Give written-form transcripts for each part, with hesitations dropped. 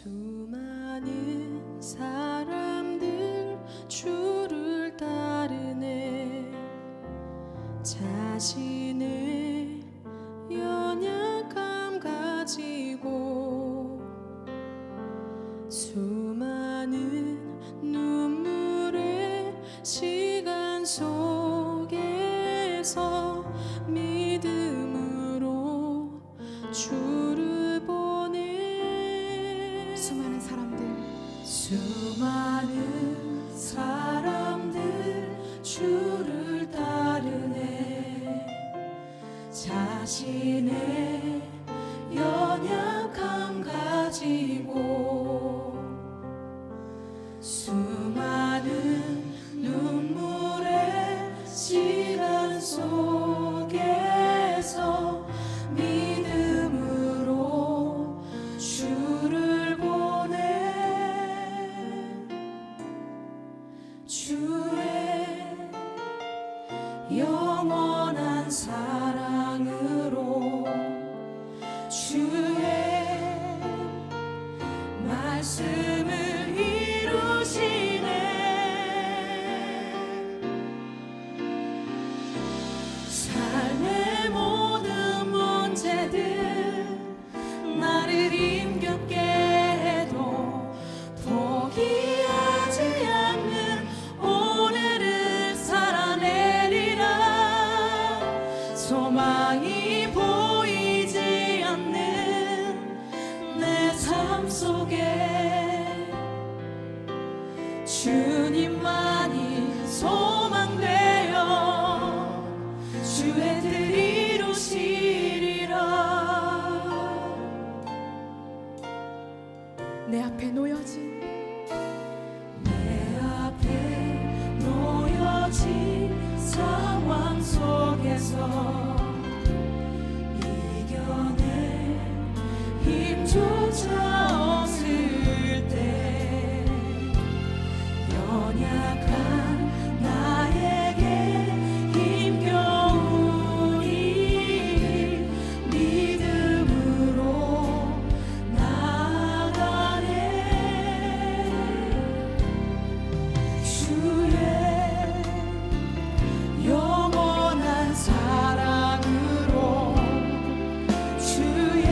수많은 사람들 주를 따르네. 자신의 연약함 가지고 수많은 눈물의 시간 속에서 믿음으로 주를 보내. 수많은 사람들 주를 따르네. 자신의 연약함 가지고 수많은 눈물의 시간 속에서 믿음으로 주를 보내. 주의 영원한 사랑으로 주의 말씀을 이루시네. 삶의 모든 문제들 나를 힘겹게 해도 포기하지 않는 오늘을 살아내리라. 소망이 보이지 않는 내 삶 속에 주님만이 소망되어 주의 뜻 이루시리라. 내 앞에 놓여진 상황 속에서 이겨낼 힘조차 없을 때 연약한 나에게 힘겨우니 믿음으로 나아가네. 주의 영원한 사랑으로 주의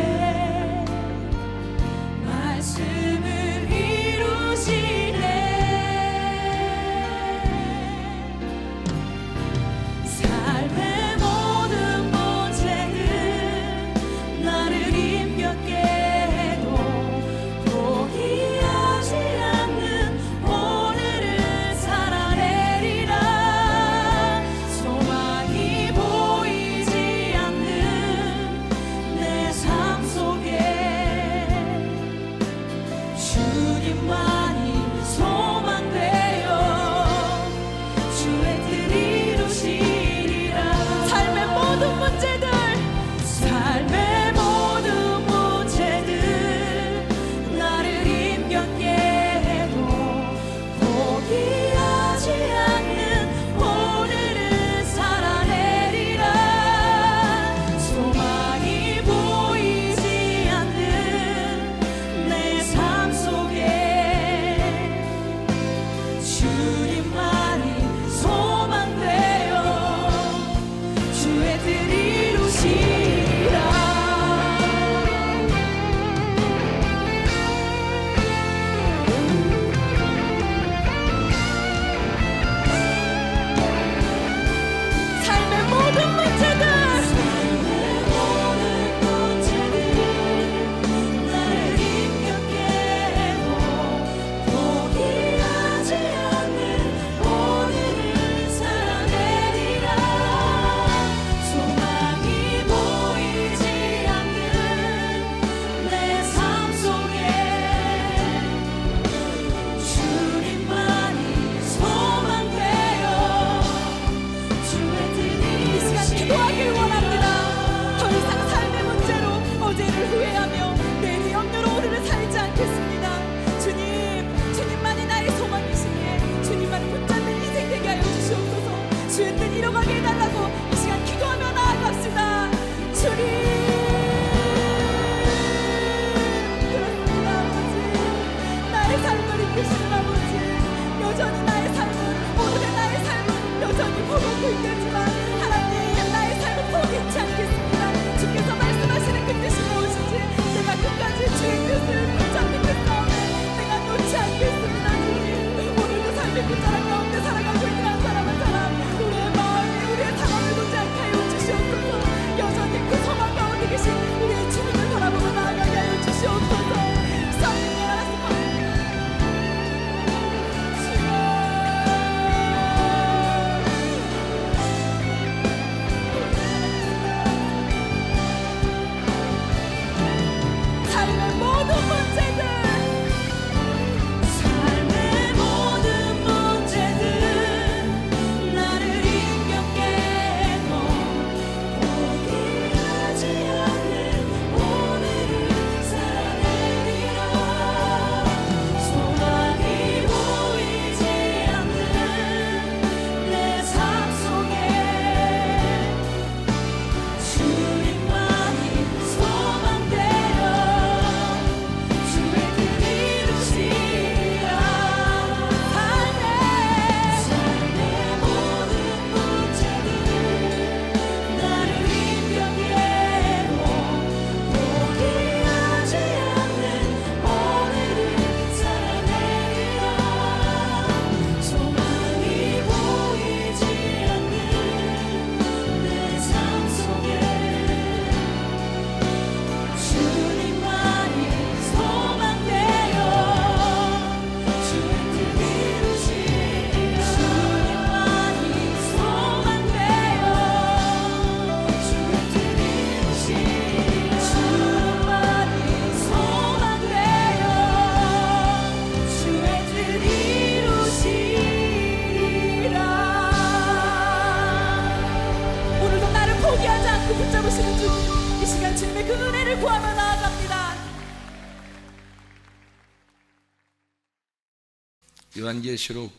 요한계시록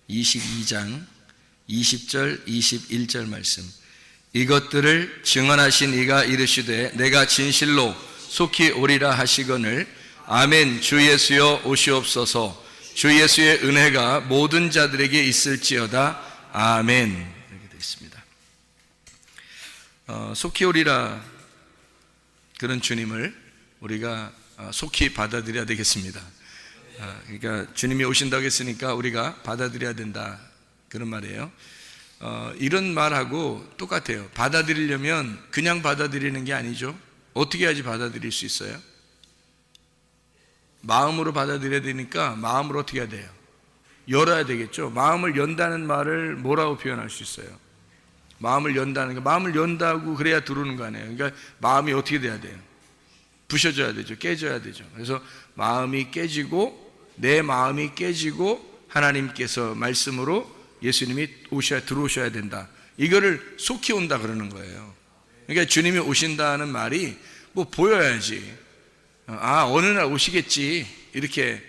22장 20절 21절 말씀. 이것들을 증언하신 이가 이르시되 내가 진실로 속히 오리라 하시거늘 아멘. 주 예수여 오시옵소서. 주 예수의 은혜가 모든 자들에게 있을지어다. 아멘. 이렇게 되어 있습니다. 속히 오리라, 그런 주님을 우리가 속히 받아들여야 되겠습니다. 그러니까 주님이 오신다고 했으니까 우리가 받아들여야 된다, 그런 말이에요. 이런 말하고 똑같아요. 받아들이려면 그냥 받아들이는 게 아니죠. 어떻게 해야지 받아들일 수 있어요? 마음으로 받아들여야 되니까 마음으로 어떻게 해야 돼요? 열어야 되겠죠. 마음을 연다는 말을 뭐라고 표현할 수 있어요? 마음을 연다는 거, 마음을 연다고 그래야 들어오는 거 아니에요. 그러니까 마음이 어떻게 돼야 돼요? 부셔져야 되죠. 깨져야 되죠. 그래서 마음이 깨지고, 내 마음이 깨지고 하나님께서 말씀으로 예수님이 들어오셔야 된다. 이거를 속히 온다 그러는 거예요. 그러니까 주님이 오신다는 말이 뭐 보여야지. 어느 날 오시겠지, 이렇게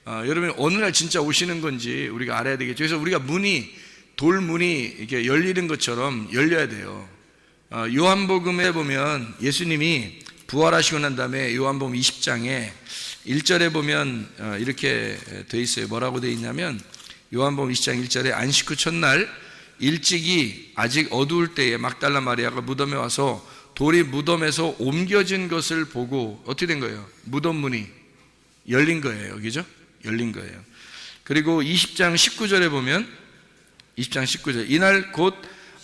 여러분 어느 날 진짜 오시는 건지 우리가 알아야 되겠죠. 그래서 우리가 돌문이 이렇게 열리는 것처럼 열려야 돼요. 요한복음에 보면 예수님이 부활하시고 난 다음에 요한복음 20장에 1절에 보면 이렇게 돼 있어요. 뭐라고 돼 있냐면 요한복음 20장 1절에 안식 후 첫날 일찍이 아직 어두울 때에 막달라 마리아가 무덤에 와서 돌이 무덤에서 옮겨진 것을 보고 어떻게 된 거예요? 무덤 문이 열린 거예요. 그죠? 열린 거예요. 그리고 20장 19절에 보면 20장 19절 이날 곧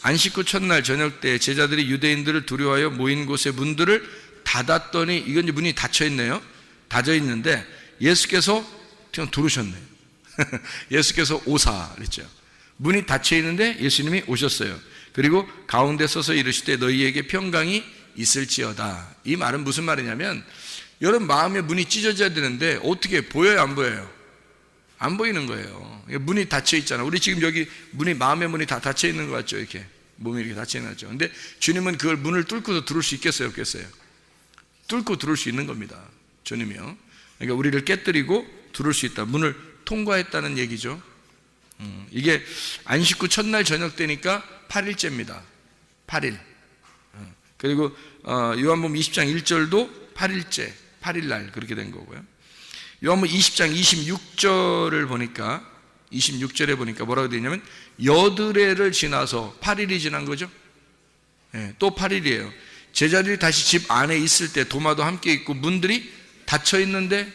안식 후 첫날 저녁 때 제자들이 유대인들을 두려워하여 모인 곳의 문들을 닫았더니, 이건 이제 문이 닫혀 있네요. 닫혀 있는데 예수께서 그냥 들어오셨네요. 예수께서 오사 그랬죠. 문이 닫혀 있는데 예수님이 오셨어요. 그리고 가운데 서서 이르시되 너희에게 평강이 있을지어다. 이 말은 무슨 말이냐면, 여러분 마음의 문이 찢어져야 되는데 어떻게 보여요? 안 보여요? 안 보이는 거예요. 문이 닫혀 있잖아. 우리 지금 여기 마음의 문이 다 닫혀 있는 것 같죠? 이렇게 몸이 이렇게 닫혀 있는 것 같죠? 근데 주님은 그걸 문을 뚫고도 들어올 수 있겠어요? 없겠어요? 뚫고 들어올 수 있는 겁니다. 주님이요. 그러니까 우리를 깨뜨리고 들어올 수 있다. 문을 통과했다는 얘기죠. 이게 안식 후 첫날 저녁 때니까 8일째입니다. 8일. 그리고 요한복음 20장 1절도 8일째, 8일날 그렇게 된 거고요. 요한복음 20장 26절을 보니까 26절에 보니까 뭐라고 되어 있냐면 여드레를 지나서 8일이 지난 거죠. 또 8일이에요. 제자들이 다시 집 안에 있을 때 도마도 함께 있고 문들이 닫혀 있는데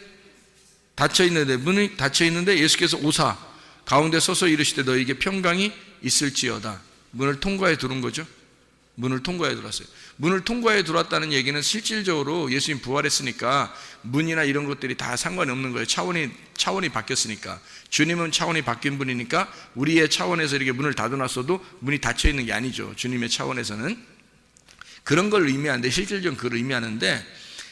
문이 닫혀 있는데 예수께서 오사 가운데 서서 이르시되 너에게 평강이 있을지어다. 문을 통과해 들어온 거죠. 문을 통과해 들어왔어요. 문을 통과해 들어왔다는 얘기는 실질적으로 예수님 부활했으니까 문이나 이런 것들이 다 상관이 없는 거예요. 차원이 바뀌었으니까. 주님은 차원이 바뀐 분이니까 우리의 차원에서 이렇게 문을 닫아놨어도 문이 닫혀 있는 게 아니죠. 주님의 차원에서는 그런 걸 의미하는데, 실질적으로 그걸 의미하는데,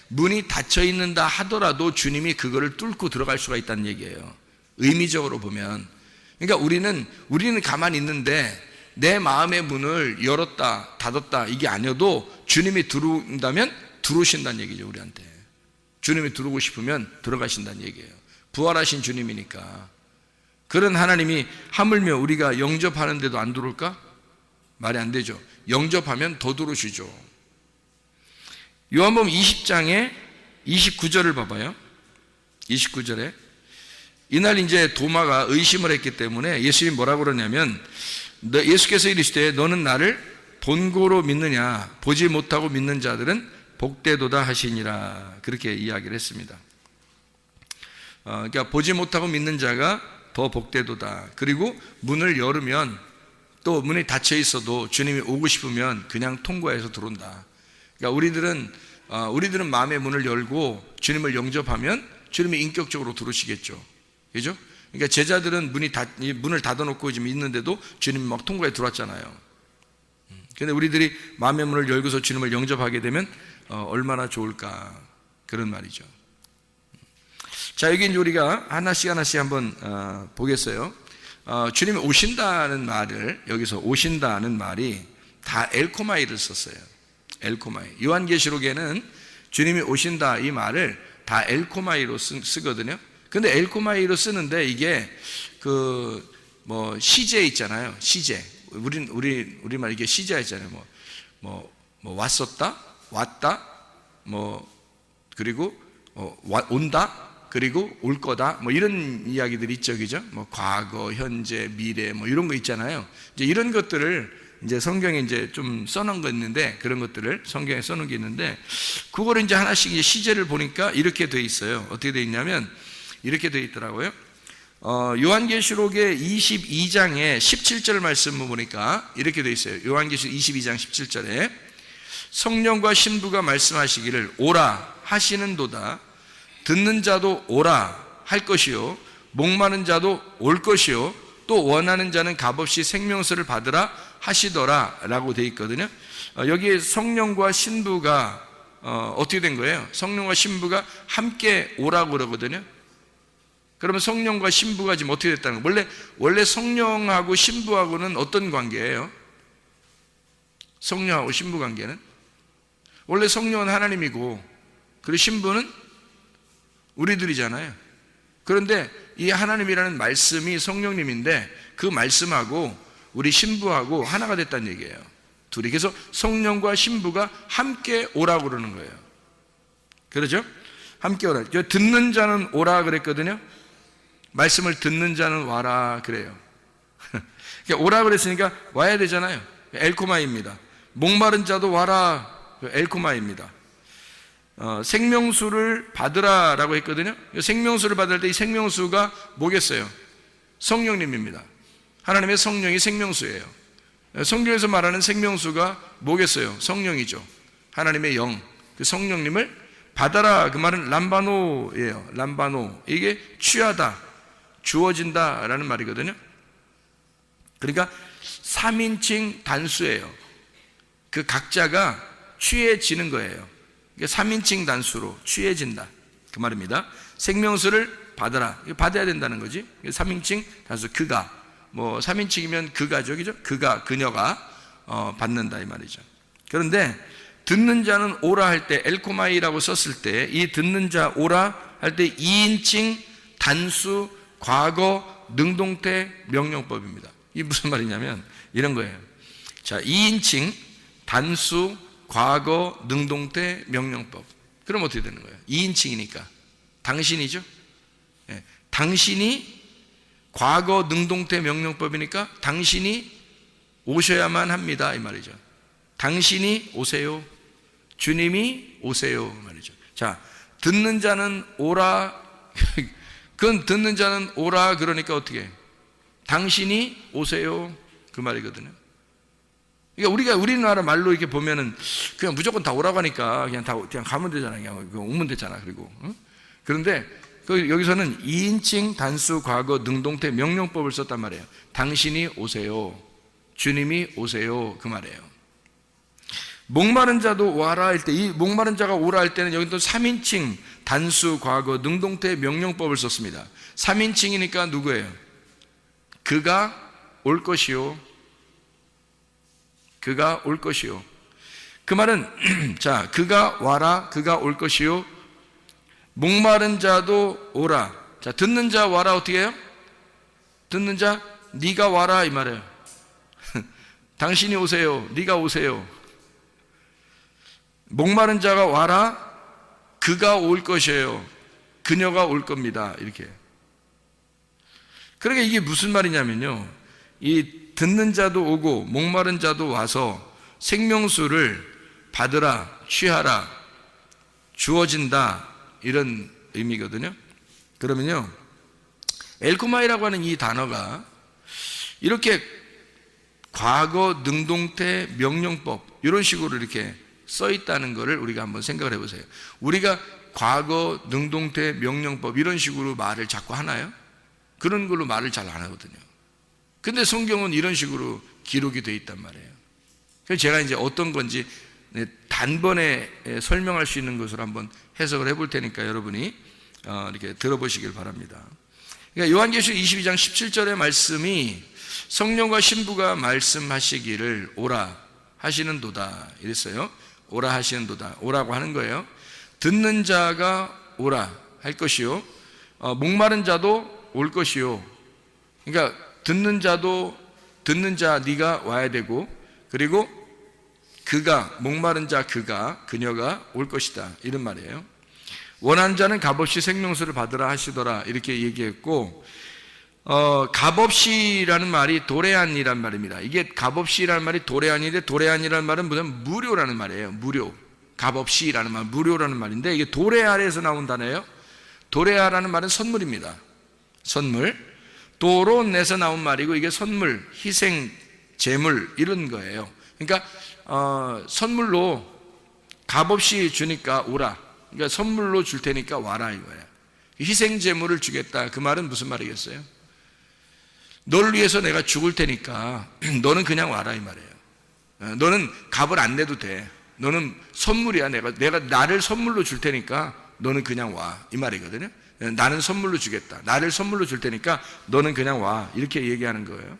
문이 닫혀 있는다 하더라도 주님이 그거를 뚫고 들어갈 수가 있다는 얘기예요. 의미적으로 보면. 그러니까 우리는 가만히 있는데 내 마음의 문을 열었다 닫았다 이게 아니어도 주님이 들어온다면 들어오신다는 얘기죠. 우리한테 주님이 들어오고 싶으면 들어가신다는 얘기예요. 부활하신 주님이니까. 그런 하나님이 하물며 우리가 영접하는데도 안 들어올까? 말이 안 되죠. 영접하면 더 들어오시죠. 요한복음 20장에 29절을 봐봐요. 29절에 이날 이제 도마가 의심을 했기 때문에 예수님이 뭐라고 그러냐면, 예수께서 이르시되 너는 나를 본고로 믿느냐? 보지 못하고 믿는 자들은 복되도다 하시니라. 그렇게 이야기를 했습니다. 그러니까 보지 못하고 믿는 자가 더 복되도다. 그리고 문을 열으면, 또 문이 닫혀 있어도 주님이 오고 싶으면 그냥 통과해서 들어온다. 그러니까 우리들은 마음의 문을 열고 주님을 영접하면 주님이 인격적으로 들어오시겠죠. 그죠? 그러니까 제자들은 문을 닫아놓고 지금 있는데도 주님이 막 통과해 들어왔잖아요. 그런데 우리들이 마음의 문을 열고서 주님을 영접하게 되면 얼마나 좋을까, 그런 말이죠. 자, 여기 이제 우리가 하나씩 한번 보겠어요. 주님이 오신다는 말을, 여기서 오신다는 말이 다 엘코마이를 썼어요. 엘코마이. 요한계시록에는 주님이 오신다 이 말을 다 엘코마이로 쓰거든요. 근데 엘코마이로 쓰는데 이게 시제 있잖아요. 시제. 우리말 이게 시제 있잖아요. 왔었다, 왔다, 그리고 온다, 그리고 올 거다, 이런 이야기들이 있죠, 그죠? 과거, 현재, 미래, 이런 거 있잖아요. 이제 이런 것들을 이제 성경에 이제 좀 써놓은 거 있는데, 그런 것들을 성경에 써놓은 게 있는데, 그거를 이제 하나씩 이제 시제를 보니까 이렇게 돼 있어요. 어떻게 돼 있냐면, 이렇게 돼 있더라고요. 요한계시록의 22장에 17절 말씀을 보니까 이렇게 돼 있어요. 요한계시록 22장 17절에 성령과 신부가 말씀하시기를 오라 하시는도다. 듣는 자도 오라 할 것이요 목마른 자도 올 것이요 또 원하는 자는 값없이 생명수를 받으라 하시더라 라고 되어 있거든요. 여기에 성령과 신부가 어떻게 된 거예요? 성령과 신부가 함께 오라고 그러거든요. 그러면 성령과 신부가 지금 어떻게 됐다는 거예요? 원래 성령하고 신부하고는 어떤 관계예요? 성령하고 신부 관계는? 원래 성령은 하나님이고 그리고 신부는 우리들이잖아요. 그런데 이 하나님이라는 말씀이 성령님인데 그 말씀하고 우리 신부하고 하나가 됐다는 얘기예요. 둘이. 그래서 성령과 신부가 함께 오라고 그러는 거예요. 그러죠? 함께 오라. 듣는 자는 오라 그랬거든요. 말씀을 듣는 자는 와라 그래요. 오라 그랬으니까 와야 되잖아요. 엘코마입니다. 목마른 자도 와라 엘코마입니다. 생명수를 받으라 라고 했거든요. 생명수를 받을 때 이 생명수가 뭐겠어요? 성령님입니다. 하나님의 성령이 생명수예요. 성경에서 말하는 생명수가 뭐겠어요? 성령이죠. 하나님의 영, 그 성령님을 받아라. 그 말은 람바노예요. 람바노. 이게 취하다, 주어진다 라는 말이거든요. 그러니까 3인칭 단수예요. 그 각자가 취해지는 거예요. 3인칭 단수로 취해진다 그 말입니다. 생명수를 받아라. 받아야 된다는 거지. 3인칭 단수 그가 3인칭이면 그가죠, 그죠? 그가 그녀가 받는다 이 말이죠. 그런데 듣는 자는 오라 할 때 엘코마이라고 썼을 때 이 듣는 자 오라 할 때 2인칭 단수 과거 능동태 명령법입니다. 이게 무슨 말이냐면 이런 거예요. 자, 2인칭 단수 과거 능동태 명령법. 그럼 어떻게 되는 거예요? 2인칭이니까 당신이죠. 네. 당신이 과거 능동태 명령법이니까 당신이 오셔야만 합니다 이 말이죠. 당신이 오세요. 주님이 오세요 말이죠. 자, 듣는 자는 오라. 그건 듣는 자는 오라 그러니까 어떻게 해? 당신이 오세요 그 말이거든요. 그러니까 우리나라 말로 이렇게 보면은 그냥 무조건 다 오라고 하니까 그냥 가면 되잖아. 그냥 오면 되잖아. 그리고 그런데 여기서는 2인칭 단수 과거 능동태 명령법을 썼단 말이에요. 당신이 오세요. 주님이 오세요 그 말이에요. 목마른 자도 와라 할 때 이 목마른 자가 오라 할 때는 여기 또 3인칭 단수 과거 능동태 명령법을 썼습니다. 3인칭이니까 누구예요? 그가 올 것이요. 그가 올 것이요. 그 말은 자, 그가 와라. 그가 올 것이요. 목마른 자도 오라. 자, 듣는 자 와라 어떻게 해요? 듣는 자 네가 와라 이 말이에요. 당신이 오세요. 네가 오세요. 목마른 자가 와라. 그가 올 것이에요. 그녀가 올 겁니다. 이렇게. 그러니까 이게 무슨 말이냐면요. 이 듣는 자도 오고 목마른 자도 와서 생명수를 받으라, 취하라, 주어진다 이런 의미거든요. 그러면요, 엘코마이라고 하는 이 단어가 이렇게 과거 능동태 명령법 이런 식으로 이렇게 써 있다는 것을 우리가 한번 생각을 해보세요. 우리가 과거 능동태 명령법 이런 식으로 말을 자꾸 하나요? 그런 걸로 말을 잘 안 하거든요. 근데 성경은 이런 식으로 기록이 되어 있단 말이에요. 그래서 제가 이제 어떤 건지 단번에 설명할 수 있는 것으로 한번 해석을 해볼 테니까 여러분이 이렇게 들어보시길 바랍니다. 그러니까 요한계시록 22장 17절의 말씀이 성령과 신부가 말씀하시기를 오라 하시는도다 이랬어요. 오라 하시는도다. 오라고 하는 거예요. 듣는 자가 오라 할 것이요. 목마른 자도 올 것이요. 그러니까 듣는 자 네가 와야 되고, 그리고 목마른 자 그녀가 올 것이다, 이런 말이에요. 원하는 자는 값없이 생명수를 받으라 하시더라, 이렇게 얘기했고, 값없이라는 말이 도레안이란 말입니다. 이게 값없이라는 말이 도레안인데, 도레안이라는 말은 무슨 무료라는 말이에요. 무료. 값없이라는 말, 무료라는 말인데, 이게 도레아에서 나온 단어예요. 도레아라는 말은 선물입니다. 선물. 도론에서 나온 말이고, 이게 선물, 희생, 제물, 이런 거예요. 그러니까 선물로 값없이 주니까 오라. 그러니까 선물로 줄 테니까 와라, 이거예요. 희생 제물을 주겠다, 그 말은 무슨 말이겠어요? 너를 위해서 내가 죽을 테니까 너는 그냥 와라, 이 말이에요. 너는 값을 안 내도 돼. 너는 선물이야. 내가 나를 선물로 줄 테니까 너는 그냥 와, 이 말이거든요. 나는 선물로 주겠다. 나를 선물로 줄 테니까 너는 그냥 와, 이렇게 얘기하는 거예요.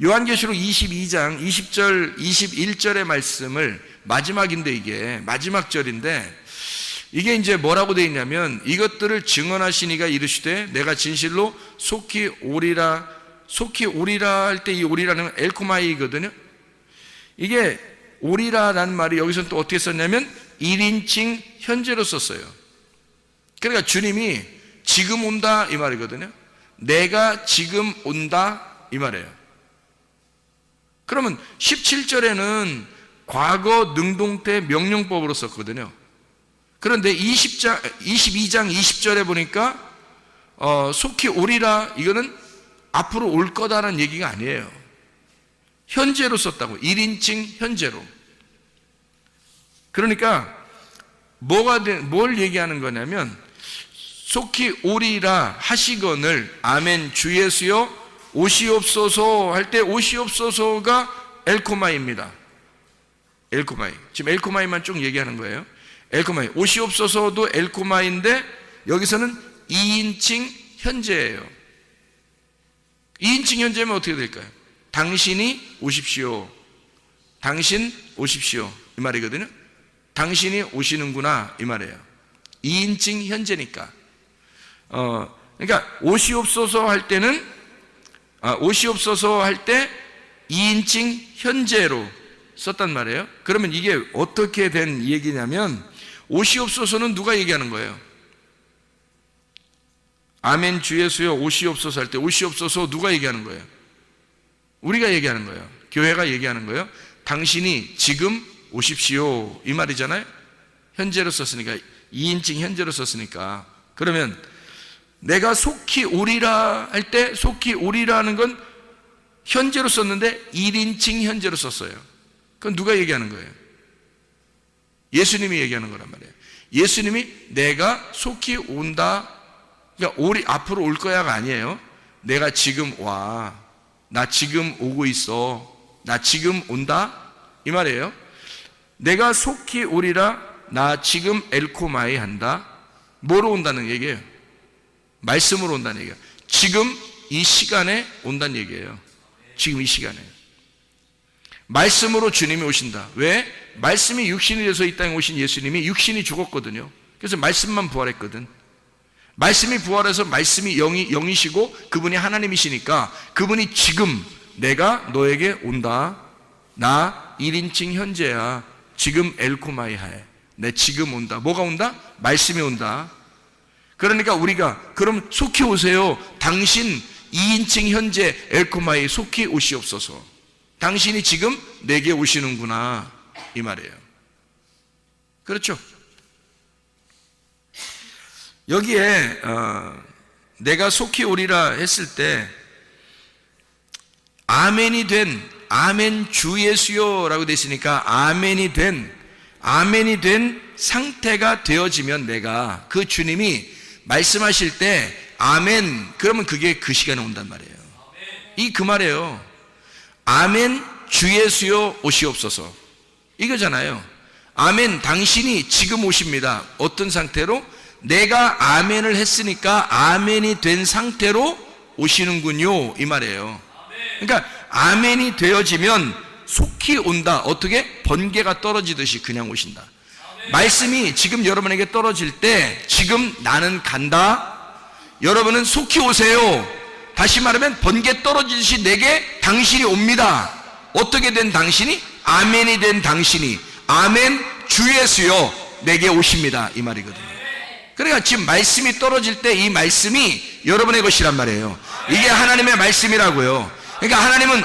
요한계시록 22장 20절 21절의 말씀을, 마지막인데, 이게 마지막 절인데, 이게 이제 뭐라고 되어 있냐면, 이것들을 증언하시니가 이르시되 내가 진실로 속히 오리라 할 때, 이 오리라는 엘코마이거든요. 이게 오리라라는 말이 여기서는 또 어떻게 썼냐면 1인칭 현재로 썼어요. 그러니까 주님이 지금 온다, 이 말이거든요. 내가 지금 온다, 이 말이에요. 그러면 17절에는 과거 능동태 명령법으로 썼거든요. 그런데 22장 20절에 보니까 속히 오리라, 이거는 앞으로 올 거다라는 얘기가 아니에요. 현재로 썼다고. 1인칭 현재로. 그러니까 뭘 얘기하는 거냐면, 속히 오리라 하시거늘 아멘 주 예수여 오시옵소서 할 때, 오시옵소서가 엘코마이입니다. 엘코마이. 지금 엘코마이만 쭉 얘기하는 거예요. 엘코마이. 오시옵소서도 엘코마이인데, 여기서는 2인칭 현재예요. 2인칭 현재면 어떻게 될까요? 당신이 오십시오. 당신 오십시오, 이 말이거든요. 당신이 오시는구나, 이 말이에요. 2인칭 현재니까. 그러니까 오시옵소서 할 때는, 오시옵소서 할 때 2인칭 현재로 썼단 말이에요. 그러면 이게 어떻게 된 얘기냐면, 오시옵소서는 누가 얘기하는 거예요? 아멘 주 예수여 오시옵소서 할 때, 오시옵소서 누가 얘기하는 거예요? 우리가 얘기하는 거예요. 교회가 얘기하는 거예요. 당신이 지금 오십시오, 이 말이잖아요. 현재로 썼으니까, 2인칭 현재로 썼으니까. 그러면 내가 속히 오리라 할 때, 속히 오리라는 건 현재로 썼는데 1인칭 현재로 썼어요. 그건 누가 얘기하는 거예요? 예수님이 얘기하는 거란 말이에요. 예수님이 내가 속히 온다, 그러니까 앞으로 올 거야가 아니에요. 내가 지금 와, 나 지금 오고 있어, 나 지금 온다, 이 말이에요. 내가 속히 오리라, 나 지금 엘코마이 한다. 뭐로 온다는 얘기예요? 말씀으로 온다는 얘기예요. 지금 이 시간에 온다는 얘기예요. 지금 이 시간에 말씀으로 주님이 오신다. 왜? 말씀이 육신이 돼서 이 땅에 오신 예수님이 육신이 죽었거든요. 그래서 말씀만 부활했거든. 말씀이 부활해서 말씀이 영이시고 그분이 하나님이시니까, 그분이 지금 내가 너에게 온다. 나 1인칭 현재야. 지금 엘코마이하에. 내 지금 온다. 뭐가 온다? 말씀이 온다. 그러니까 우리가 그럼 속히 오세요. 당신 2인칭 현재 엘코마이 속히 오시옵소서. 당신이 지금 내게 오시는구나, 이 말이에요. 그렇죠? 여기에 내가 속히 오리라 했을 때 아멘이 된, 아멘 주 예수요 라고 되시니까 아멘이 된 상태가 되어지면, 내가 그 주님이 말씀하실 때 아멘, 그러면 그게 그 시간에 온단 말이에요. 이 그 말이에요. 아멘 주 예수여 오시옵소서, 이거잖아요. 아멘, 당신이 지금 오십니다. 어떤 상태로? 내가 아멘을 했으니까 아멘이 된 상태로 오시는군요, 이 말이에요. 그러니까 아멘이 되어지면 속히 온다. 어떻게? 번개가 떨어지듯이 그냥 오신다. 말씀이 지금 여러분에게 떨어질 때, 지금 나는 간다, 여러분은 속히 오세요. 다시 말하면 번개 떨어지듯이 내게 당신이 옵니다. 어떻게 된 당신이? 아멘이 된 당신이, 아멘 주 예수여 내게 오십니다, 이 말이거든요. 그러니까 지금 말씀이 떨어질 때 이 말씀이 여러분의 것이란 말이에요. 이게 하나님의 말씀이라고요. 그러니까 하나님은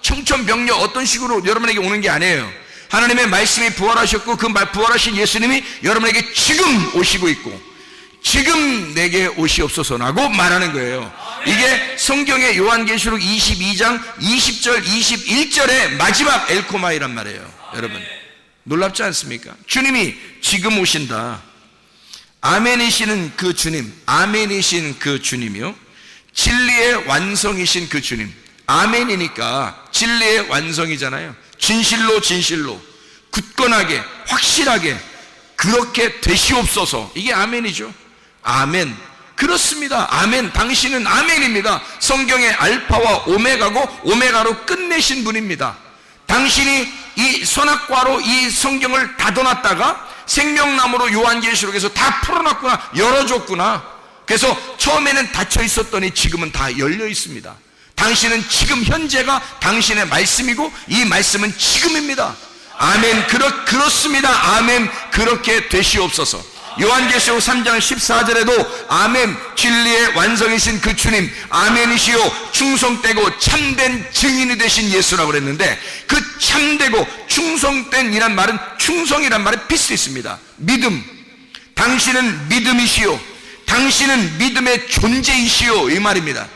청천벽력 어떤 식으로 여러분에게 오는 게 아니에요. 하나님의 말씀이 부활하셨고 그 부활하신 예수님이 여러분에게 지금 오시고 있고, 지금 내게 오시옵소서라고 말하는 거예요. 이게 성경의 요한계시록 22장 20절 21절의 마지막 엘코마이란 말이에요. 여러분 놀랍지 않습니까? 주님이 지금 오신다. 아멘이시는 그 주님, 아멘이신 그 주님이요, 진리의 완성이신 그 주님. 아멘이니까 진리의 완성이잖아요. 진실로 진실로 굳건하게 확실하게 그렇게 되시옵소서. 이게 아멘이죠. 아멘. 그렇습니다. 아멘. 당신은 아멘입니다. 성경의 알파와 오메가고 오메가로 끝내신 분입니다. 당신이 이 선악과로 이 성경을 닫아놨다가 생명나무로 요한계시록에서 다 풀어놨구나, 열어줬구나. 그래서 처음에는 닫혀 있었더니 지금은 다 열려 있습니다. 당신은 지금 현재가 당신의 말씀이고 이 말씀은 지금입니다. 아멘. 그렇습니다. 아멘. 그렇게 되시옵소서. 요한계시록 3장 14절에도 아멘, 진리의 완성이신 그 주님, 아멘이시요 충성되고 참된 증인이 되신 예수라고 그랬는데, 그 참되고 충성된 이란 말은, 충성이란 말에 필수 있습니다. 믿음. 당신은 믿음이시요, 당신은 믿음의 존재이시요, 이 말입니다.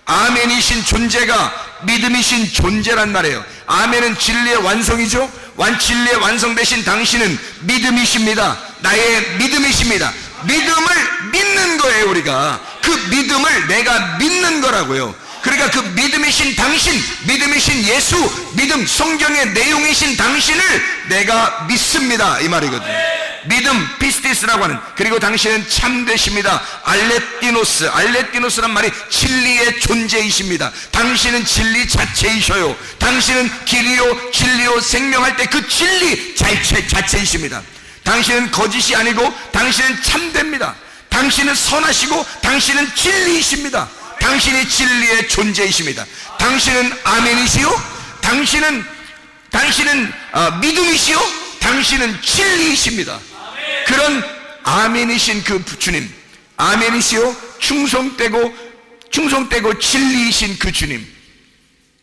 아멘이신 존재가 믿음이신 존재란 말이에요. 아멘은 진리의 완성이죠. 진리의 완성되신 당신은 믿음이십니다. 나의 믿음이십니다. 믿음을 믿는 거예요. 우리가 그 믿음을 내가 믿는 거라고요. 그러니까 그 믿음이신 당신, 믿음이신 예수, 믿음 성경의 내용이신 당신을 내가 믿습니다, 이 말이거든요. 믿음, 피스티스라고 하는. 그리고 당신은 참되십니다. 알레띠노스, 알레띠노스란 말이 진리의 존재이십니다. 당신은 진리 자체이셔요. 당신은 길이요 진리요 생명할 때 그 진리 자체이십니다. 당신은 거짓이 아니고 당신은 참됩니다. 당신은 선하시고 당신은 진리이십니다. 당신이 진리의 존재이십니다. 당신은 아멘이시요, 당신은 믿음이시요, 당신은 진리이십니다. 그런 아멘이신 그 주님, 아멘이시요 충성되고 진리이신 그 주님,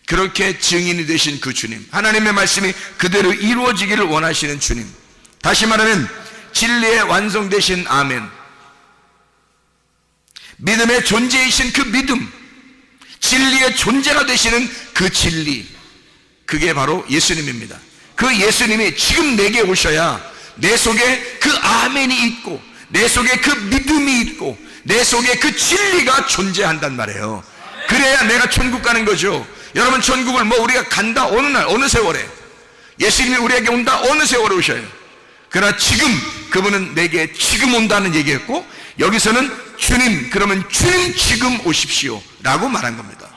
그렇게 증인이 되신 그 주님, 하나님의 말씀이 그대로 이루어지기를 원하시는 주님, 다시 말하면 진리의 완성되신 아멘, 믿음의 존재이신 그 믿음, 진리의 존재가 되시는 그 진리, 그게 바로 예수님입니다. 그 예수님이 지금 내게 오셔야 내 속에 그 아멘이 있고, 내 속에 그 믿음이 있고, 내 속에 그 진리가 존재한단 말이에요. 그래야 내가 천국 가는 거죠. 여러분, 천국을 우리가 간다 어느 날 어느 세월에, 예수님이 우리에게 온다 어느 세월에 오셔요. 그러나 지금 그분은 내게 지금 온다는 얘기했고, 여기서는 주님, 그러면 주님 지금 오십시오 라고 말한 겁니다.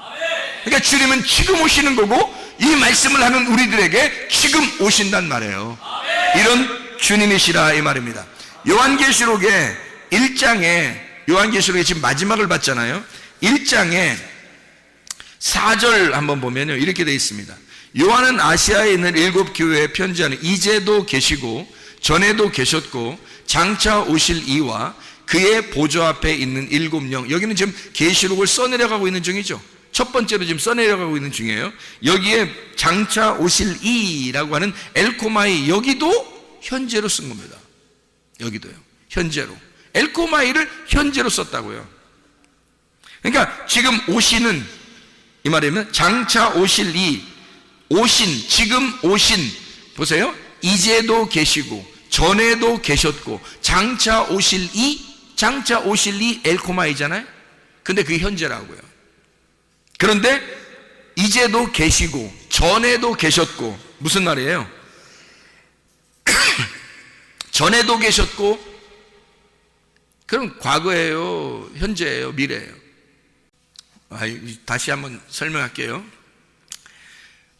그러니까 주님은 지금 오시는 거고, 이 말씀을 하는 우리들에게 지금 오신단 말이에요. 이런 주님이시라, 이 말입니다. 요한계시록의 1장에, 요한계시록의 지금 마지막을 봤잖아요. 1장에 4절 한번 보면요, 이렇게 되어 있습니다. 요한은 아시아에 있는 7 교회에 편지하는, 이제도 계시고 전에도 계셨고 장차 오실 이와 그의 보좌 앞에 있는 7 영. 여기는 지금 계시록을 써내려가고 있는 중이죠. 첫 번째로 지금 써내려가고 있는 중이에요. 여기에 장차 오실 이라고 하는 엘코마이, 여기도 현재로 쓴 겁니다. 여기도요, 현재로. 엘코마이를 현재로 썼다고요. 그러니까 지금 오시는, 이 말이면 장차 오실 이, 오신, 지금 오신, 보세요, 이제도 계시고 전에도 계셨고 장차 오실 이, 장차 오실 이 엘코마이잖아요. 근데 그게 현재라고요. 그런데 이제도 계시고 전에도 계셨고, 무슨 말이에요? 전에도 계셨고, 그럼 과거예요, 현재예요, 미래예요? 다시 한번 설명할게요.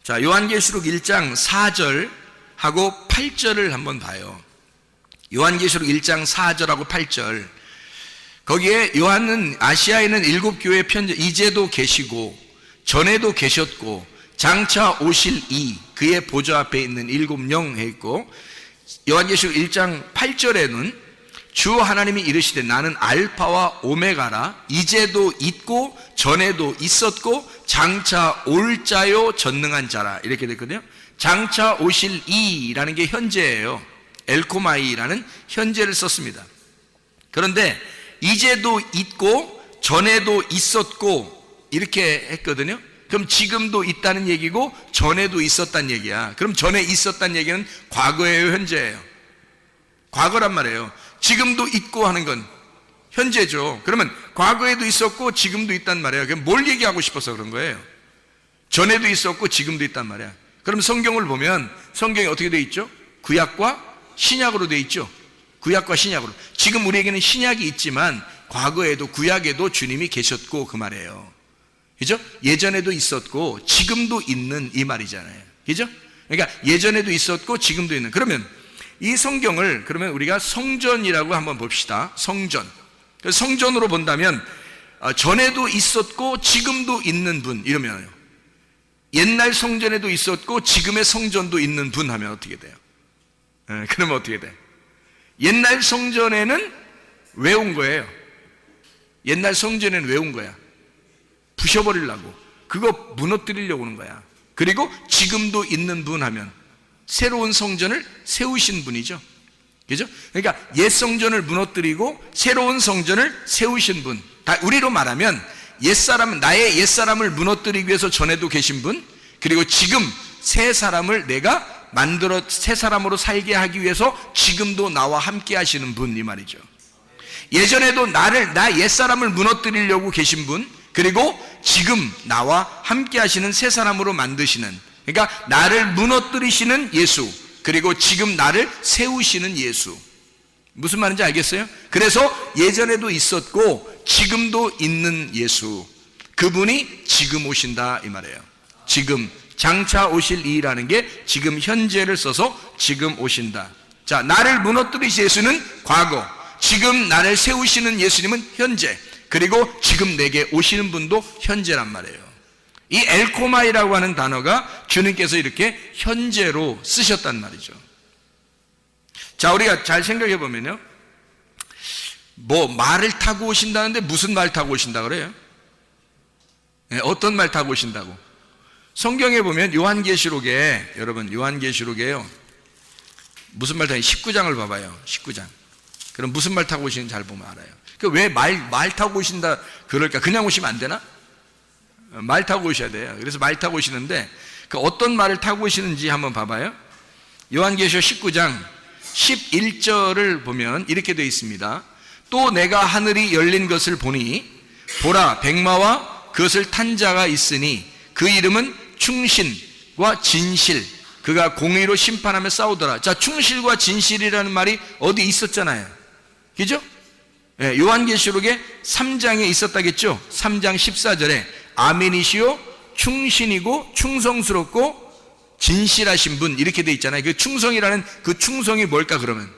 자, 요한계시록 1장 4절하고 8절을 한번 봐요. 요한계시록 1장 4절하고 8절. 거기에 요한은 아시아에 있는 7교회 편지, 이제도 계시고 전에도 계셨고 장차 오실 이 그의 보좌 앞에 있는 7영 했고, 요한계시록 1장 8절에는 주 하나님이 이르시되 나는 알파와 오메가라, 이제도 있고 전에도 있었고 장차 올 자요 전능한 자라, 이렇게 됐거든요. 장차 오실 이라는 게 현재예요. 엘코마이라는 현재를 썼습니다. 그런데 이제도 있고 전에도 있었고 이렇게 했거든요. 그럼 지금도 있다는 얘기고 전에도 있었다는 얘기야. 그럼 전에 있었다는 얘기는 과거예요, 현재예요? 과거란 말이에요. 지금도 있고 하는 건 현재죠. 그러면 과거에도 있었고 지금도 있단 말이에요. 그럼 뭘 얘기하고 싶어서 그런 거예요? 전에도 있었고 지금도 있단 말이야. 그럼 성경을 보면 성경이 어떻게 돼 있죠? 구약과 신약으로 돼 있죠. 구약과 신약으로. 지금 우리에게는 신약이 있지만 과거에도 구약에도 주님이 계셨고 그 말이에요. 그죠? 예전에도 있었고 지금도 있는 이 말이잖아요. 그죠? 그러니까 예전에도 있었고 지금도 있는. 그러면 이 성경을 그러면 우리가 성전이라고 한번 봅시다. 성전. 성전으로 본다면 전에도 있었고 지금도 있는 분 이러면요. 옛날 성전에도 있었고 지금의 성전도 있는 분 하면 어떻게 돼요? 그러면 어떻게 돼? 옛날 성전에는 왜 온 거예요? 옛날 성전에는 왜 온 거야? 부셔버리려고, 그거 무너뜨리려고 오는 거야. 그리고 지금도 있는 분 하면 새로운 성전을 세우신 분이죠. 그죠? 그러니까 옛 성전을 무너뜨리고 새로운 성전을 세우신 분. 다 우리로 말하면 옛사람, 나의 옛사람을 무너뜨리기 위해서 전에도 계신 분, 그리고 지금 새 사람을 내가 만들어 새 사람으로 살게 하기 위해서 지금도 나와 함께 하시는 분, 이 말이죠. 예전에도 나 옛사람을 무너뜨리려고 계신 분, 그리고 지금 나와 함께 하시는 새 사람으로 만드시는, 그러니까 나를 무너뜨리시는 예수, 그리고 지금 나를 세우시는 예수. 무슨 말인지 알겠어요? 그래서 예전에도 있었고 지금도 있는 예수, 그분이 지금 오신다 이 말이에요. 지금 장차 오실 이라는 게 지금 현재를 써서 지금 오신다. 자, 나를 무너뜨리신 예수는 과거, 지금 나를 세우시는 예수님은 현재, 그리고 지금 내게 오시는 분도 현재란 말이에요. 이 엘코마이라고 하는 단어가 주님께서 이렇게 현재로 쓰셨단 말이죠. 자, 우리가 잘 생각해 보면요, 뭐 말을 타고 오신다는데 무슨 말 타고 오신다 그래요? 네, 어떤 말 타고 오신다고? 성경에 보면 요한계시록에, 여러분 요한계시록에요, 무슨 말 타고 19장을 봐봐요. 19장. 그럼 무슨 말 타고 오시는지 잘 보면 알아요. 그 왜 말 타고 오신다 그럴까? 그냥 오시면 안 되나? 말 타고 오셔야 돼요. 그래서 말 타고 오시는데 그 어떤 말을 타고 오시는지 한번 봐봐요. 요한계시록 19장 11절을 보면 이렇게 되어 있습니다. 또 내가 하늘이 열린 것을 보니 보라 백마와 그것을 탄 자가 있으니 그 이름은 충신과 진실, 그가 공의로 심판하며 싸우더라. 자, 충실과 진실이라는 말이 어디 있었잖아요. 그죠? 예, 요한계시록에 3장에 있었다겠죠. 3장 14절에 아멘이시요 충신이고 충성스럽고 진실하신 분, 이렇게 돼 있잖아요. 그 충성이라는 그 충성이 뭘까 그러면?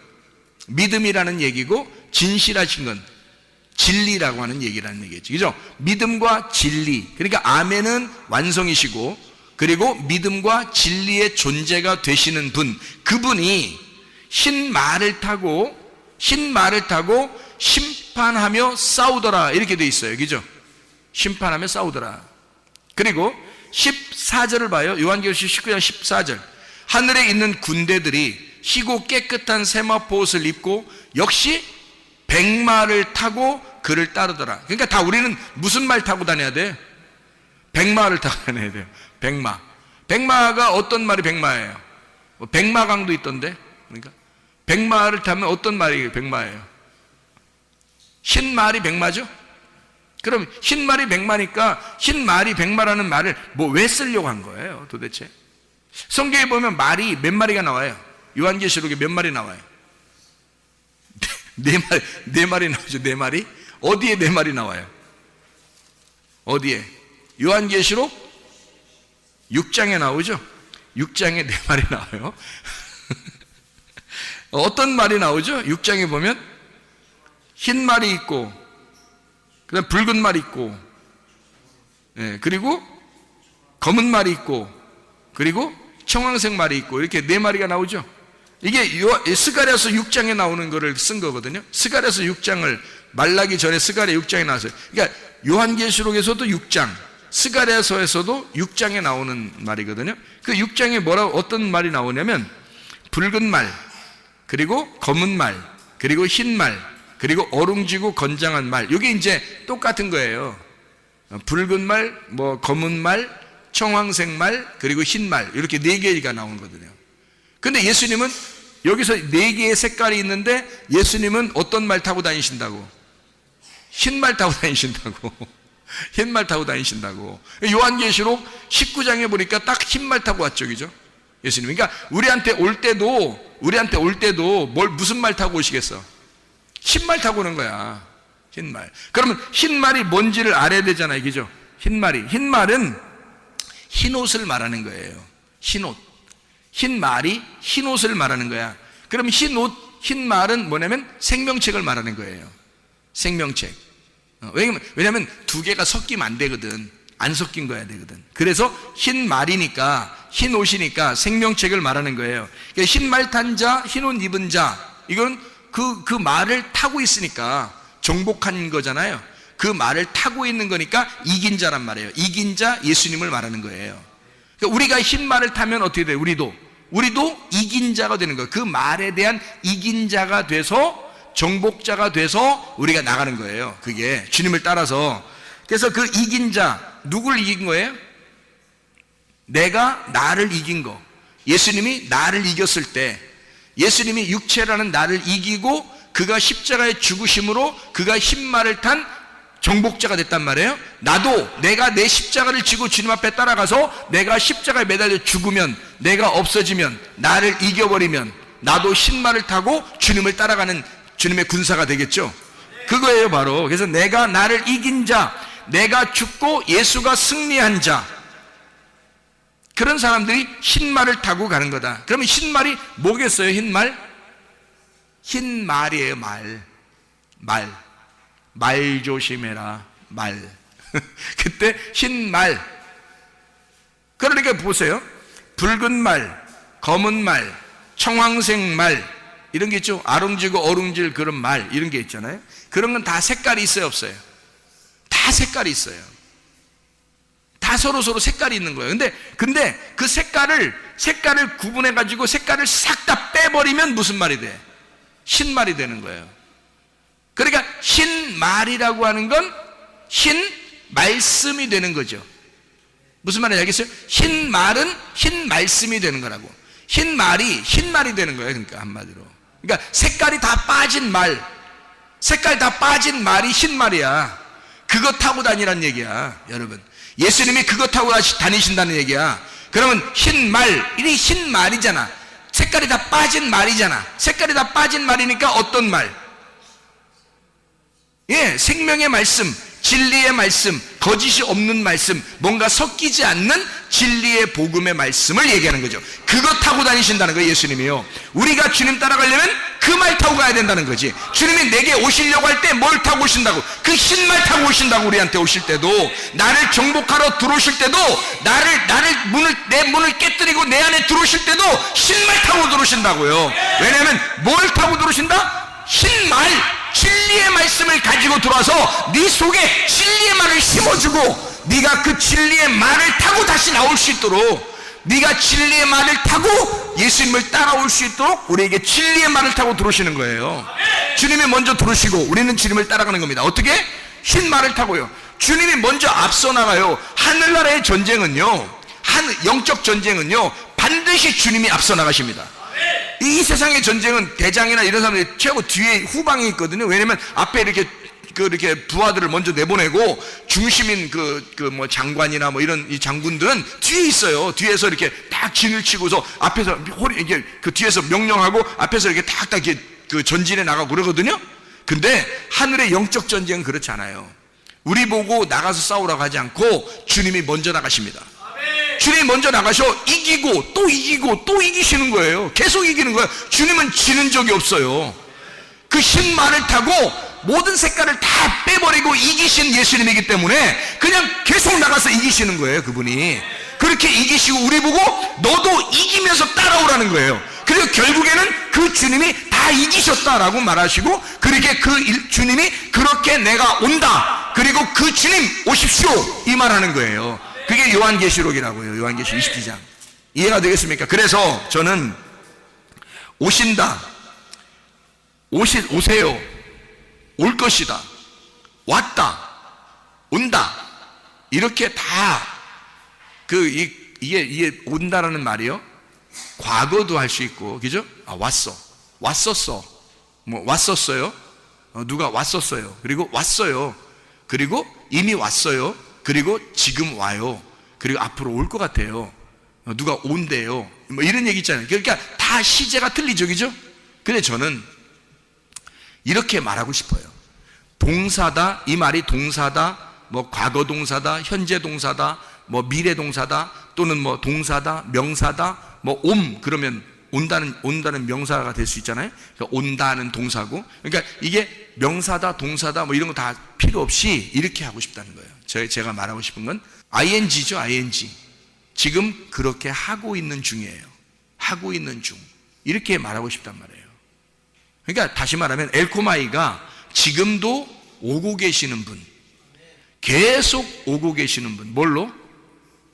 믿음이라는 얘기고, 진실하신 건 진리라고 하는 얘기라는 얘기죠. 그죠? 믿음과 진리. 그러니까 아멘은 완성이시고, 그리고 믿음과 진리의 존재가 되시는 분, 그분이 흰 말을 타고 심판하며 싸우더라 이렇게 돼 있어요. 그죠? 심판하며 싸우더라. 그리고 14절을 봐요. 요한계시록 19장 14절. 하늘에 있는 군대들이 희고 깨끗한 세마포옷을 입고 역시 백마를 타고 그를 따르더라. 그러니까 다 우리는 무슨 말 타고 다녀야 돼? 백마를 타고 다녀야 돼요. 백마. 백마가 어떤 말이 백마예요? 뭐 백마강도 있던데. 그러니까 백마를 타면 어떤 말이 백마예요? 흰 말이 백마죠? 그럼 흰 말이 백마니까 흰 말이 백마라는 말을 뭐 왜 쓰려고 한 거예요 도대체? 성경에 보면 말이 몇 마리가 나와요? 요한계시록에 몇 마리 나와요? 네 마리 나오죠. 4마리? 어디에 4마리 나와요? 어디에? 요한계시록 6장에 나오죠. 6장에 4마리 나와요. 어떤 말이 나오죠? 6장에 보면 흰 말이 있고 그다음 붉은 말이 있고, 예, 그리고 검은 말이 있고, 그리고 청황색 말이 있고, 이렇게 네 마리가 나오죠. 이게 스가랴서 6장에 나오는 거를 쓴 거거든요. 스가랴서 6장을 말라기 전에 스가랴 6장에 나왔어요. 그러니까 요한계시록에서도 6장, 스가랴서에서도 6장에 나오는 말이거든요. 그 6장에 어떤 말이 나오냐면 붉은 말, 그리고 검은 말, 그리고 흰 말, 그리고 어룽지고 건장한 말. 이게 이제 똑같은 거예요. 붉은 말, 뭐 검은 말, 청황색 말, 그리고 흰 말, 이렇게 네 개가 나오는 거거든요. 근데 예수님은 여기서 네 개의 색깔이 있는데 예수님은 어떤 말 타고 다니신다고? 흰 말 타고 다니신다고. 흰 말 타고 다니신다고. 요한계시록 19장에 보니까 딱 흰 말 타고 왔죠, 그죠? 예수님. 그러니까 우리한테 올 때도 무슨 말 타고 오시겠어? 흰 말 타고 오는 거야. 흰 말. 그러면 흰 말이 뭔지를 알아야 되잖아요, 그죠? 흰 말은 흰 옷을 말하는 거예요. 흰 옷. 흰 말이 흰 옷을 말하는 거야. 그럼 흰 말은 뭐냐면 생명책을 말하는 거예요. 생명책. 왜냐면 두 개가 섞이면 안 되거든. 안 섞인 거야 되거든. 그래서 흰 말이니까, 흰 옷이니까 생명책을 말하는 거예요. 그러니까 흰 말 탄 자, 흰 옷 입은 자, 이건 그 말을 타고 있으니까 정복한 거잖아요. 그 말을 타고 있는 거니까 이긴 자란 말이에요. 이긴 자, 예수님을 말하는 거예요. 그러니까 우리가 흰 말을 타면 어떻게 돼요? 우리도 이긴 자가 되는 거예요. 그 말에 대한 이긴 자가 돼서, 정복자가 돼서 우리가 나가는 거예요. 그게 주님을 따라서. 그래서 그 이긴 자, 누굴 이긴 거예요? 내가 나를 이긴 거. 예수님이 나를 이겼을 때, 예수님이 육체라는 나를 이기고 그가 십자가의 죽으심으로 그가 흰 말을 탄 정복자가 됐단 말이에요. 나도 내가 내 십자가를 지고 주님 앞에 따라가서 내가 십자가에 매달려 죽으면, 내가 없어지면, 나를 이겨버리면 나도 흰 말을 타고 주님을 따라가는 주님의 군사가 되겠죠. 그거예요 바로. 그래서 내가 나를 이긴 자, 내가 죽고 예수가 승리한 자, 그런 사람들이 흰 말을 타고 가는 거다. 그러면 흰 말이 뭐겠어요? 흰 말? 흰 말이에요. 말 조심해라. 말. 그때 흰 말. 그러니까 보세요. 붉은 말, 검은 말, 청황색 말, 이런 게 있죠. 아롱지고 어룽질 그런 말, 이런 게 있잖아요. 그런 건 다 색깔이 있어요, 없어요? 다 색깔이 있어요. 다 서로 색깔이 있는 거예요. 근데 그 색깔을 구분해 가지고 색깔을 싹 다 빼버리면 무슨 말이 돼? 흰 말이 되는 거예요. 그러니까 흰 말이라고 하는 건 흰 말씀이 되는 거죠. 무슨 말인지 알겠어요? 흰 말은 흰 말씀이 되는 거라고. 흰 말이 흰 말이 되는 거예요. 그러니까 한마디로. 그러니까 색깔이 다 빠진 말, 색깔 다 빠진 말이 흰 말이야. 그거 타고 다니란 얘기야, 여러분. 예수님이 그거 타고 다니신다는 얘기야. 그러면 흰 말이 흰 말이잖아. 색깔이 다 빠진 말이잖아. 색깔이 다 빠진 말이니까 어떤 말? 예, 생명의 말씀, 진리의 말씀, 거짓이 없는 말씀, 뭔가 섞이지 않는 진리의 복음의 말씀을 얘기하는 거죠. 그거 타고 다니신다는 거예요, 예수님이요. 우리가 주님 따라가려면 그 말 타고 가야 된다는 거지. 주님이 내게 오시려고 할 때 뭘 타고 오신다고? 그 흰 말 타고 오신다고. 우리한테 오실 때도, 나를 정복하러 들어오실 때도, 내 문을 깨뜨리고 내 안에 들어오실 때도 흰 말 타고 들어오신다고요. 왜냐하면 뭘 타고 들어오신다? 흰 말, 진리의 말씀을 가지고 들어와서 네 속에 진리의 말을 심어주고, 네가 그 진리의 말을 타고 다시 나올 수 있도록, 네가 진리의 말을 타고 예수님을 따라올 수 있도록 우리에게 진리의 말을 타고 들어오시는 거예요. 주님이 먼저 들어오시고 우리는 주님을 따라가는 겁니다. 어떻게? 흰 말을 타고요. 주님이 먼저 앞서 나가요. 하늘나라의 전쟁은요, 영적 전쟁은요, 반드시 주님이 앞서 나가십니다. 이 세상의 전쟁은 대장이나 이런 사람들이 최고 뒤에 후방에 있거든요. 왜냐면 앞에 이렇게 부하들을 먼저 내보내고 중심인 뭐 장관이나 뭐 이런 이 장군들은 뒤에 있어요. 뒤에서 이렇게 딱 진을 치고서 앞에서 이게 그 뒤에서 명령하고 앞에서 이렇게 탁탁 그 전진해 나가고 그러거든요. 근데 하늘의 영적 전쟁은 그렇지 않아요. 우리 보고 나가서 싸우라고 하지 않고 주님이 먼저 나가십니다. 주님이 먼저 나가셔 이기고 또 이기고 또 이기시는 거예요. 계속 이기는 거예요. 주님은 지는 적이 없어요. 그 흰 말을 타고 모든 색깔을 다 빼버리고 이기신 예수님이기 때문에 그냥 계속 나가서 이기시는 거예요. 그분이 그렇게 이기시고 우리 보고 너도 이기면서 따라오라는 거예요. 그리고 결국에는 그 주님이 다 이기셨다라고 말하시고, 그렇게 그 주님이 그렇게 내가 온다, 그리고 그 주님 오십시오, 이 말하는 거예요. 그게 요한계시록이라고요. 요한계시록 20장. 이해가 되겠습니까? 그래서 저는 오신다, 오세요, 올 것이다, 왔다, 온다, 이렇게 다 이게 온다라는 말이요, 과거도 할 수 있고, 그죠? 왔었어, 뭐 왔었어요, 누가 왔었어요, 그리고 왔어요, 그리고 이미 왔어요, 그리고 지금 와요, 그리고 앞으로 올 것 같아요, 누가 온대요, 뭐 이런 얘기 있잖아요. 그러니까 다 시제가 틀리죠, 그죠? 근데 저는 이렇게 말하고 싶어요. 동사다, 이 말이 동사다, 뭐 과거 동사다, 현재 동사다, 뭐 미래 동사다, 또는 뭐 동사다, 명사다, 뭐 그러면 온다는 명사가 될 수 있잖아요. 그러니까 온다는 동사고, 그러니까 이게 명사다, 동사다, 뭐 이런 거 다 필요 없이 이렇게 하고 싶다는 거예요. 제가 말하고 싶은 건 ing죠, ing. 지금 그렇게 하고 있는 중이에요. 하고 있는 중. 이렇게 말하고 싶단 말이에요. 그러니까 다시 말하면 엘코마이가 지금도 오고 계시는 분, 계속 오고 계시는 분. 뭘로?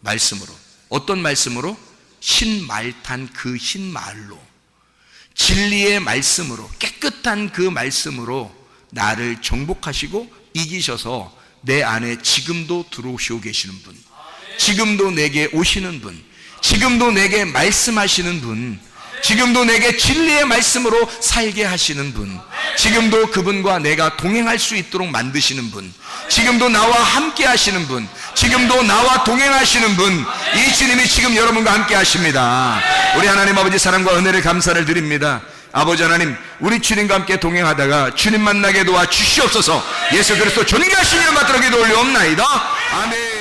말씀으로. 어떤 말씀으로? 신말탄 그 신말로, 진리의 말씀으로, 깨끗한 그 말씀으로 나를 정복하시고 이기셔서 내 안에 지금도 들어오시고 계시는 분, 지금도 내게 오시는 분, 지금도 내게 말씀하시는 분, 지금도 내게 진리의 말씀으로 살게 하시는 분, 지금도 그분과 내가 동행할 수 있도록 만드시는 분, 지금도 나와 함께 하시는 분, 지금도 나와 동행하시는 분, 이 주님이 지금 여러분과 함께 하십니다. 우리 하나님 아버지 사랑과 은혜를 감사를 드립니다. 아버지 하나님, 우리 주님과 함께 동행하다가 주님 만나게 도와 주시옵소서. 예수 그리스도 존귀하신 이름 받들어 기도 올려옵나이다. 아멘.